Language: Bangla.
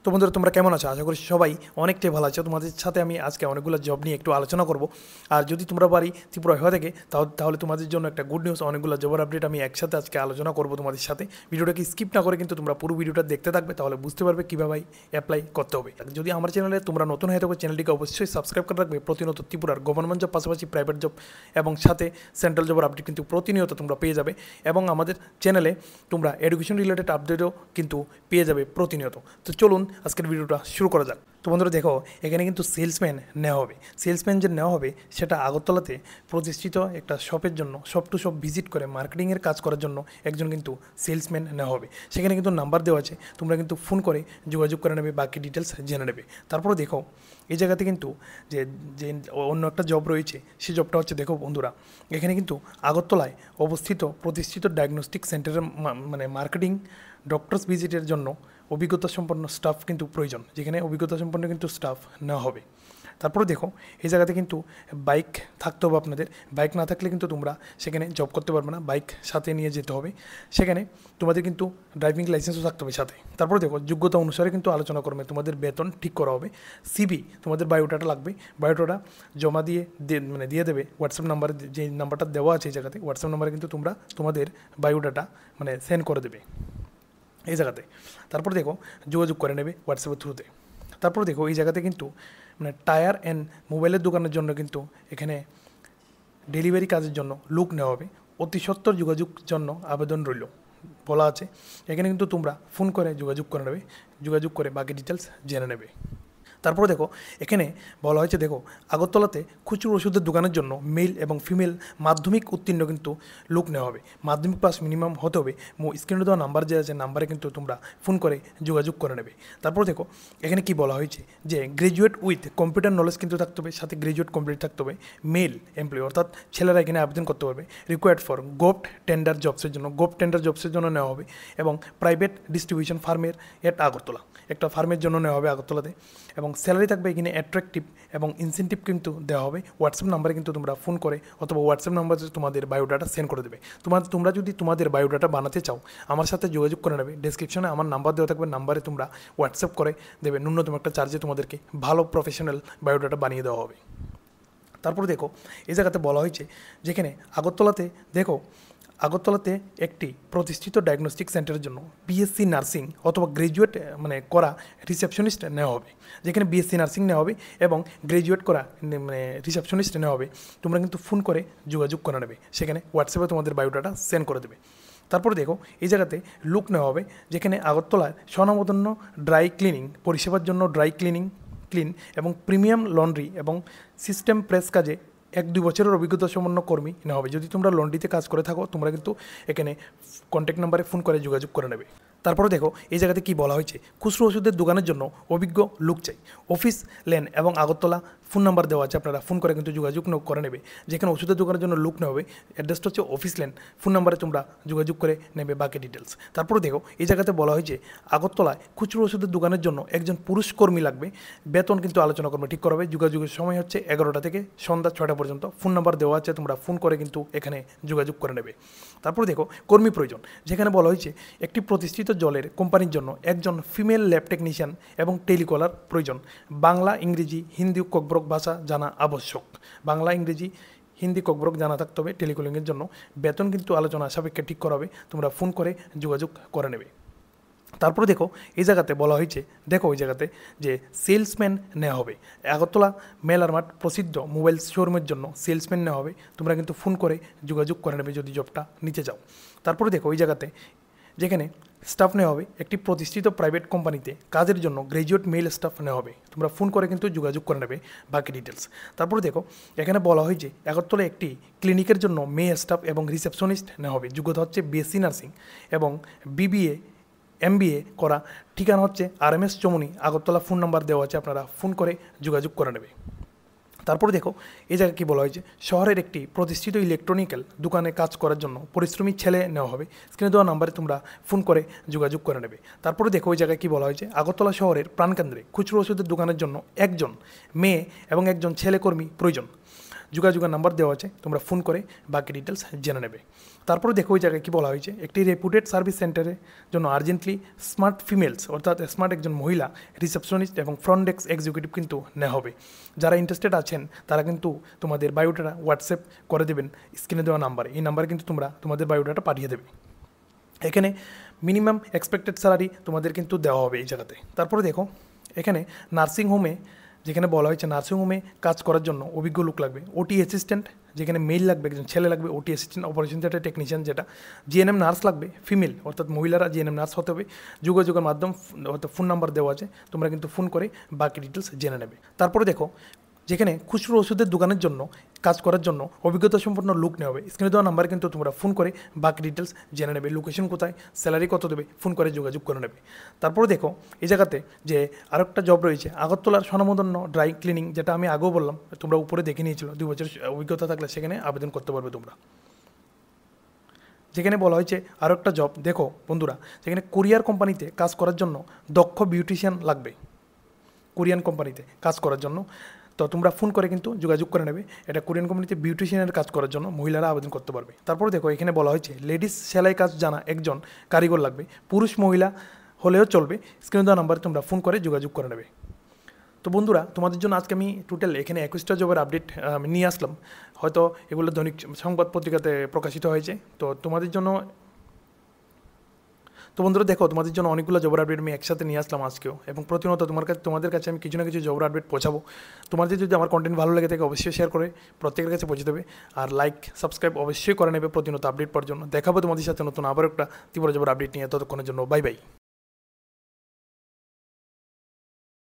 তো বন্ধুরা তোমরা কেমন আছো? আশা করি সবাই অনেকটাই ভালো আছো। তোমাদের সাথে আমি আজকে অনেকগুলো জব নিয়ে একটু আলোচনা করব। আর যদি তোমরা বাড়ি ত্রিপুরা হয়ে থাকে তাহলে তোমাদের জন্য একটা গুড নিউজ, অনেকগুলো জবের আপডেট আমি একসাথে আজকে আলোচনা করব তোমাদের সাথে। ভিডিওটাকে স্কিপ না করে কিন্তু তোমরা পুরো ভিডিওটা দেখতে থাকবে, তাহলে বুঝতে পারবে কীভাবে অ্যাপ্লাই করতে হবে। যদি আমার চ্যানেলে তোমরা নতুন হয়ে থাকো, চ্যানেলটিকে অবশ্যই সাবস্ক্রাইব করে রাখবে। প্রতিনিয়ত ত্রিপুরার গভর্নমেন্ট জব, পাশাপাশি প্রাইভেট জব এবং সাথে সেন্ট্রাল জবের আপডেট কিন্তু প্রতিনিয়ত তোমরা পেয়ে যাবে। এবং আমাদের চ্যানেলে তোমরা এডুকেশন রিলেটেড আপডেটও কিন্তু পেয়ে যাবে প্রতিনিয়ত। তো চলুন আজকের ভিডিওটা শুরু করা যাক। তো বন্ধুরা দেখো, এখানে কিন্তু সেলসম্যান নেওয়া হবে। সেলসম্যান যে নেওয়া হবে সেটা আগরতলাতে প্রতিষ্ঠিত একটা শপের জন্য, শপ টু শপ ভিজিট করে মার্কেটিংয়ের কাজ করার জন্য একজন কিন্তু সেলসম্যান নেওয়া হবে। সেখানে কিন্তু নাম্বার দেওয়া আছে, তোমরা কিন্তু ফোন করে যোগাযোগ করে নেবে, বাকি ডিটেলস জেনে নেবে। তারপরে দেখো এই জায়গাতে কিন্তু যে যে অন্য একটা জব রয়েছে, সেই জবটা হচ্ছে, দেখো বন্ধুরা, এখানে কিন্তু আগরতলায় অবস্থিত প্রতিষ্ঠিত ডায়াগনস্টিক সেন্টারের মানে মার্কেটিং ডক্টরস ভিজিটের জন্য অভিজ্ঞতা সম্পন্ন স্টাফ কিন্তু প্রয়োজন, যেখানে অভিজ্ঞতা সম্পন্ন কিন্তু স্টাফ নেওয়া হবে। তারপরে দেখো এই জায়গাতে কিন্তু বাইক থাকতে হবে আপনাদের। বাইক না থাকলে কিন্তু তোমরা সেখানে জব করতে পারবে না, বাইক সাথে নিয়ে যেতে হবে। সেখানে তোমাদের কিন্তু ড্রাইভিং লাইসেন্সও থাকতে হবে সাথে। তারপরে দেখো যোগ্যতা অনুসারে কিন্তু আলোচনা করবে, তোমাদের বেতন ঠিক করা হবে। সিবি, তোমাদের বায়োডাটা লাগবে। বায়োডাটা জমা দিয়ে দেবে হোয়াটসঅ্যাপ নাম্বারে, যে নাম্বারটা দেওয়া আছে এই জায়গাতে, হোয়াটসঅ্যাপ নাম্বারে কিন্তু তোমরা তোমাদের বায়োডাটা সেন্ড করে দেবে এই জায়গাতে। তারপর দেখো যোগাযোগ করে নেবে হোয়াটসঅ্যাপের থ্রুতে। তারপর দেখো এই জায়গাতে কিন্তু টায়ার অ্যান্ড মোবাইলের দোকানের জন্য কিন্তু এখানে ডেলিভারি কাজের জন্য লোক নেওয়া হবে। অতি সত্বর যোগাযোগ জন্য আবেদন রইল বলা আছে। এখানে কিন্তু তোমরা ফোন করে যোগাযোগ করে নেবে, যোগাযোগ করে বাকি ডিটেলস জেনে নেবে। তারপরে দেখো এখানে বলা হয়েছে, দেখো আগরতলাতে খুচরো ওষুধের দোকানের জন্য মেল এবং ফিমেল মাধ্যমিক উত্তীর্ণ কিন্তু লোক নেওয়া হবে। মাধ্যমিক পাস মিনিমাম হতে হবে। স্ক্রিনে দেওয়া নাম্বার যে আছে, নাম্বারে কিন্তু তোমরা ফোন করে যোগাযোগ করে নেবে। তারপর দেখো এখানে কি বলা হয়েছে, যে গ্র্যাজুয়েট উইথ কম্পিউটার নলেজ কিন্তু থাকতে হবে, সাথে গ্র্যাজুয়েট কমপ্লিট থাকতে হবে। মেল এমপ্লয়ি অর্থাৎ ছেলেরা এখানে আবেদন করতে পারবে। রিকোয়ার্ড ফর গোভড টেন্ডার জবসের জন্য, গোভড টেন্ডার জবসের জন্য নেওয়া হবে। এবং প্রাইভেট ডিস্ট্রিবিউশন ফার্মের আগরতলা, একটা ফার্মের জন্য নেওয়া হবে আগরতলাতে। এবং স্যালারি থাকবে এখানে অ্যাট্রাকটিভ, এবং ইনসেন্টিভ কিন্তু দেওয়া হবে। হোয়াটসঅ্যাপ নাম্বারে কিন্তু তোমরা ফোন করে অথবা হোয়াটসঅ্যাপ নাম্বারে তোমাদের বায়োডাটা সেন্ড করে দেবে। তোমরা যদি তোমাদের বায়োডাটা বানাতে চাও, আমার সাথে যোগাযোগ করে নেবে। ডেসক্রিপশনে আমার নাম্বার দেওয়া থাকবে, নাম্বারে তোমরা হোয়াটসঅ্যাপ করে দেবে। ন্যূনতম একটা চার্জে তোমাদেরকে ভালো প্রফেশনাল বায়োডাটা বানিয়ে দেওয়া হবে। তারপর দেখো এই জায়গাতে বলা হয়েছে, যেখানে আগরতলাতে একটি প্রতিষ্ঠিত ডায়াগনস্টিক সেন্টারের জন্য বিএসসি নার্সিং অথবা গ্র্যাজুয়েট করা রিসেপশনিস্ট নেওয়া হবে। যেখানে বিএসসি নার্সিং নেওয়া হবে এবং গ্র্যাজুয়েট করা রিসেপশনিস্ট নেওয়া হবে। তোমরা কিন্তু ফোন করে যোগাযোগ করে নেবে, সেখানে হোয়াটসঅ্যাপে তোমাদের বায়োডাটা সেন্ড করে দেবে। তারপরে দেখো এই জায়গাতে লুক নেওয়া হবে, যেখানে আগরতলায় স্বনামধন্য ড্রাই ক্লিনিং পরিষেবার জন্য ড্রাই ক্লিন এবং প্রিমিয়াম লন্ড্রি এবং সিস্টেম প্রেস কাজে 1-2 বছরের অভিজ্ঞতা সম্পন্ন কর্মী নেওয়া হবে। যদি তোমরা লন্ড্রিতে কাজ করে থাকো, তোমরা কিন্তু এখানে কন্ট্যাক্ট নাম্বারে ফোন করে যোগাযোগ করে নেবে। তারপরে দেখো এই জায়গাতে কি বলা হয়েছে, খুচরো ওষুধের দোকানের জন্য অভিজ্ঞ লোক চাই। অফিস লেন এবং আগরতলা ফোন নাম্বার দেওয়া আছে, আপনারা ফোন করে কিন্তু যোগাযোগ করে নেবে। যেখানে ওষুধের দোকানের জন্য লোক নেওয়া হবে, অ্যাড্রেসটা হচ্ছে অফিস লেন, ফোন নাম্বারে তোমরা যোগাযোগ করে নেবে বাকি ডিটেলস। তারপরে দেখো এই জায়গাতে বলা হয়েছে, আগরতলায় খুচরো ওষুধের দোকানের জন্য একজন পুরুষ কর্মী লাগবে। বেতন কিন্তু আলোচনা করবে, ঠিক করা হবে। যোগাযোগের সময় হচ্ছে 11টা থেকে সন্ধ্যা 6টা পর্যন্ত। ফোন নাম্বার দেওয়া আছে, তোমরা ফোন করে কিন্তু এখানে যোগাযোগ করে নেবে। তারপরে দেখো কর্মী প্রয়োজন, যেখানে বলা হয়েছে একটি প্রতিষ্ঠিত জলের কোম্পানির জন্য একজন ফিমেল ল্যাব টেকনিশিয়ান এবং টেলিকলার প্রয়োজন। বাংলা, ইংরেজি, হিন্দি, ককবরক ভাষা জানা আবশ্যক। বাংলা, ইংরেজি, হিন্দি, ককবরক জানা থাকতে হবে টেলিকলিংয়ের জন্য। বেতন কিন্তু আলোচনা সাপেক্ষে ঠিক করা হবে, তোমরা ফোন করে যোগাযোগ করে নেবে। তারপরে দেখো এই জায়গাতে বলা হয়েছে, দেখো ওই জায়গাতে যে সেলসম্যান নেওয়া হবে। আগরতলা মেলার মাঠ প্রসিদ্ধ মোবাইল শোরুমের জন্য সেলসম্যান নেওয়া হবে। তোমরা কিন্তু ফোন করে যোগাযোগ করে নেবে যদি জবটা নিতে চাও। তারপরে দেখো ওই জায়গাতে যেখানে স্টাফ নেওয়া হবে, একটি প্রতিষ্ঠিত প্রাইভেট কোম্পানিতে কাজের জন্য গ্র্যাজুয়েট মেল স্টাফ নেওয়া হবে। তোমরা ফোন করে কিন্তু যোগাযোগ করে নেবে বাকি ডিটেলস। তারপরে দেখো এখানে বলা হয়েছে আগরতলা একটি ক্লিনিকের জন্য মেয়ে স্টাফ এবং রিসেপশনিস্ট নেওয়া হবে। যোগ্যতা হচ্ছে বিএসসি নার্সিং এবং বিবিএ MBA করা। ঠিকানা হচ্ছে RMS চমুনি, আগরতলা। ফোন নাম্বার দেওয়া আছে, আপনারা ফোন করে যোগাযোগ করে নেবে। তারপরে দেখো এই জায়গায় কী বলা হয়েছে, শহরের একটি প্রতিষ্ঠিত ইলেকট্রনিক্যাল দোকানে কাজ করার জন্য পরিশ্রমী ছেলে নেওয়া হবে। স্ক্রিনে দেওয়া নাম্বারে তোমরা ফোন করে যোগাযোগ করে নেবে। তারপরে দেখো ওই জায়গায় কী বলা হয়েছে, আগরতলা শহরের প্রাণকেন্দ্রে খুচরো ওষুধের দোকানের জন্য একজন মেয়ে এবং একজন ছেলে কর্মী প্রয়োজন। যোগাযোগের নাম্বার দেওয়া আছে, তোমরা ফোন করে বাকি ডিটেলস জেনে নেবে। তারপরে দেখো ওই জায়গায় কী বলা হয়েছে, একটি রেপুটেড সার্ভিস সেন্টারের জন্য আর্জেন্টলি স্মার্ট ফিমেলস অর্থাৎ স্মার্ট একজন মহিলা রিসেপশনিস্ট এবং ফ্রন্ট ডেস্ক এক্সিকিউটিভ কিন্তু নেওয়া হবে। যারা ইন্টারেস্টেড আছেন তারা কিন্তু তোমাদের বায়োডাটা হোয়াটসঅ্যাপ করে দেবেন স্ক্রিনে দেওয়া নাম্বারে। এই নাম্বারে কিন্তু তোমরা তোমাদের বায়োডাটা পাঠিয়ে দেবে। এখানে মিনিমাম এক্সপেক্টেড স্যালারি তোমাদের কিন্তু দেওয়া হবে এই জায়গাতে। তারপরে দেখো এখানে নার্সিংহোমে, যেখানে বলা হয়েছে নার্সিংহোমে কাজ করার জন্য অভিজ্ঞ লোক লাগবে। ওটি অ্যাসিস্ট্যান্ট, যেখানে মেল লাগবে, একজন ছেলে লাগবে। ওটি অ্যাসিস্ট্যান্ট, অপারেশন থিয়েটার টেকনিশিয়ান যেটা। জিএনএম নার্স লাগবে, ফিমেল অর্থাৎ মহিলারা জিএনএম নার্স হতে হবে। যোগাযোগের মাধ্যম অর্থাৎ ফোন নাম্বার দেওয়া আছে, তোমরা কিন্তু ফোন করে বাকি ডিটেলস জেনে নেবে। তারপরে দেখো যেখানে খুচরো ওষুধের দোকানের জন্য কাজ করার জন্য অভিজ্ঞতা সম্পন্ন লোক নেওয়া হবে। স্ক্রিনে দেওয়া নাম্বার কিন্তু তোমরা ফোন করে বাকি ডিটেলস জেনে নেবে। লোকেশন কোথায়, স্যালারি কত দেবে, ফোন করে যোগাযোগ করে নেবে। তারপরে দেখো এই জায়গাতে যে আরেকটা জব রয়েছে আগরতলার স্বনামধন্য ড্রাই ক্লিনিং, যেটা আমি আগেও বললাম, তোমরা উপরে দেখে নিয়েছিল। 2 বছর অভিজ্ঞতা থাকলে সেখানে আবেদন করতে পারবে তোমরা। যেখানে বলা হয়েছে আরও একটা জব দেখো বন্ধুরা, যেখানে কোরিয়ার কোম্পানিতে কাজ করার জন্য দক্ষ বিউটিশিয়ান লাগবে। কোরিয়ান কোম্পানিতে কাজ করার জন্য তো তোমরা ফোন করে কিন্তু যোগাযোগ করে নেবে। এটা কোরিয়ান কোম্পানিতে বিউটিশিয়ানের কাজ করার জন্য মহিলারা আবেদন করতে পারবে। তারপরে দেখো এখানে বলা হয়েছে লেডিস সেলাই কাজ জানা একজন কারিগর লাগবে। পুরুষ মহিলা হলেও চলবে। স্ক্রিনে দেওয়া নাম্বারে তোমরা ফোন করে যোগাযোগ করে নেবে। তো বন্ধুরা তোমাদের জন্য আজকে আমি টোটাল এখানে 21টা জবের আপডেট নিয়ে আসলাম। হয়তো এগুলো দৈনিক সংবাদ পত্রিকাতে প্রকাশিত হয়েছে। তো তোমাদের জন্য তো বন্ধুরা দেখো তোমাদের জন্য অনেকগুলো জবের আপডেট আমি একসাথে নিয়ে আসলাম আজকেও, এবং প্রতিনিয়ত তোমাদের কাছে আমি কিছু না কিছু জবের আপডেট পৌঁছাবো। তোমাদের যদি আমার কন্টেন্ট ভালো লেগে থাকে অবশ্যই শেয়ার করে প্রত্যেকের কাছে পৌঁছে দেবে। আর লাইক সাবস্ক্রাইব অবশ্যই করে নেবে প্রতিনিয়ত আপডেট পাওয়ার জন্য। দেখাবো তোমাদের সাথে নতুন আবার একটা তীব্র জবের আপডেট নিয়ে। ততক্ষণের জন্য বাই বাই।